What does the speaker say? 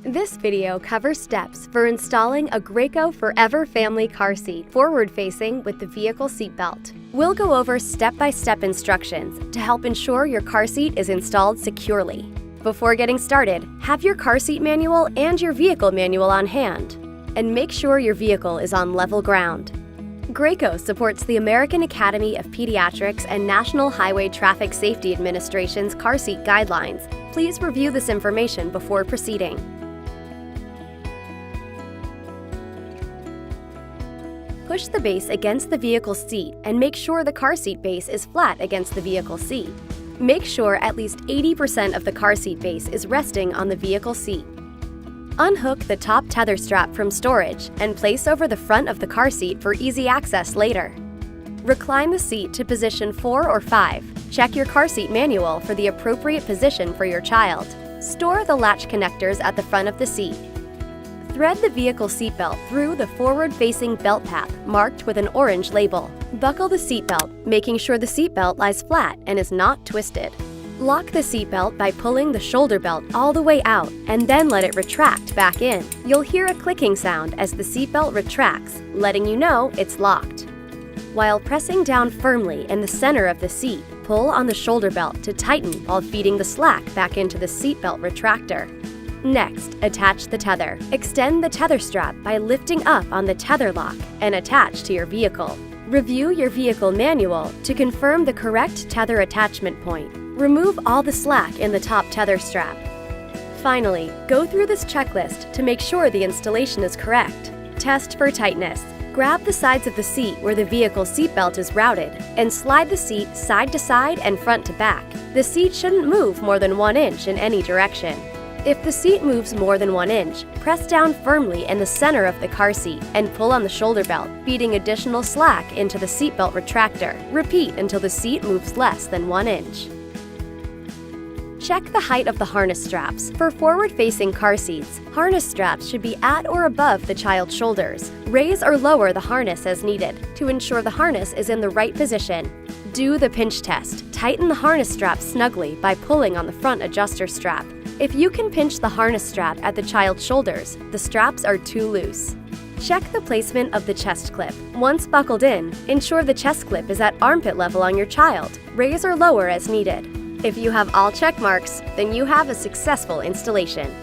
This video covers steps for installing a Graco 4Ever family car seat forward-facing with the vehicle seatbelt. We'll go over step-by-step instructions to help ensure your car seat is installed securely. Before getting started, have your car seat manual and your vehicle manual on hand, and make sure your vehicle is on level ground. Graco supports the American Academy of Pediatrics and National Highway Traffic Safety Administration's car seat guidelines. Please review this information before proceeding. Push the base against the vehicle seat and make sure the car seat base is flat against the vehicle seat. Make sure at least 80% of the car seat base is resting on the vehicle seat. Unhook the top tether strap from storage and place over the front of the car seat for easy access later. Recline the seat to position 4 or 5. Check your car seat manual for the appropriate position for your child. Store the latch connectors at the front of the seat. Thread the vehicle seatbelt through the forward-facing belt path marked with an orange label. Buckle the seatbelt, making sure the seatbelt lies flat and is not twisted. Lock the seatbelt by pulling the shoulder belt all the way out and then let it retract back in. You'll hear a clicking sound as the seatbelt retracts, letting you know it's locked. While pressing down firmly in the center of the seat, pull on the shoulder belt to tighten while feeding the slack back into the seatbelt retractor. Next, attach the tether. Extend the tether strap by lifting up on the tether lock and attach to your vehicle. Review your vehicle manual to confirm the correct tether attachment point. Remove all the slack in the top tether strap. Finally, go through this checklist to make sure the installation is correct. Test for tightness. Grab the sides of the seat where the vehicle seatbelt is routed and slide the seat side to side and front to back. The seat shouldn't move more than 1 inch in any direction. If the seat moves more than 1 inch, press down firmly in the center of the car seat and pull on the shoulder belt, feeding additional slack into the seatbelt retractor. Repeat until the seat moves less than 1 inch. Check the height of the harness straps. For forward-facing car seats, harness straps should be at or above the child's shoulders. Raise or lower the harness as needed to ensure the harness is in the right position. Do the pinch test. Tighten the harness strap snugly by pulling on the front adjuster strap. If you can pinch the harness strap at the child's shoulders, the straps are too loose. Check the placement of the chest clip. Once buckled in, ensure the chest clip is at armpit level on your child. Raise or lower as needed. If you have all check marks, then you have a successful installation.